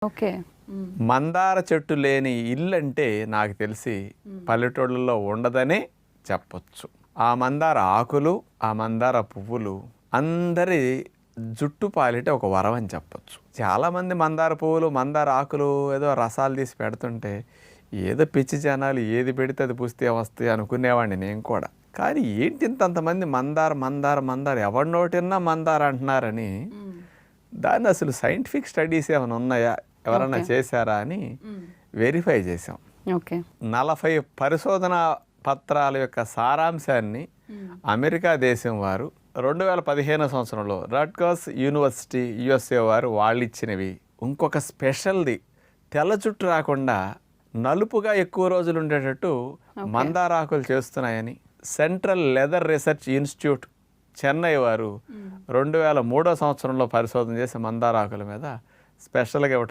Okay. మందార చెట్టు లేని ఇల్లు అంటే నాకు తెలిసి పల్లెటూళ్ళలో ఉండదనే చెప్పొచ్చు. ఆ మందార ఆకులు, ఆ మందార పువ్వులు అందరి జుట్టు పాలిట ఒక వరం అని చెప్పొచ్చు. చాలామంది మందార పువ్వులు, మందార ఆకులు ఏదో రసాలు తీసి పెడుతుంటే ఏదో పిచ్చి జనాలు ఏది పెడితే అది పుస్తే వస్తాయి అనుకునేవాడిని నేను కూడా. కానీ ఏంటి ఇంతంతమంది మందార మందార మందార ఎవరి నోటిన్నా మందార అంటున్నారని దాన్ని అసలు సైంటిఫిక్ స్టడీస్ ఏమైనా ఉన్నాయా, ఎవరైనా చేశారా అని వెరిఫై చేసాం. ఓకే. 40 పరిశోధనా పత్రాల యొక్క సారాంశాన్ని అమెరికా దేశం వారు 2015 సంవత్సరంలో రట్గర్స్ యూనివర్సిటీ యుఎస్ఏ వారు వాళ్ళు ఇచ్చినవి. ఇంకొక స్పెషల్ది తెల్ల జుట్టు రాకుండా నలుపుగా ఎక్కువ రోజులు ఉండేటట్టు మందారాకులు చేస్తున్నాయని central leather research institute Chennai వారు 2003 సంవత్సరంలో పరిశోధన చేసి మందారాకుల మీద స్పెషల్గా ఇవ్వటం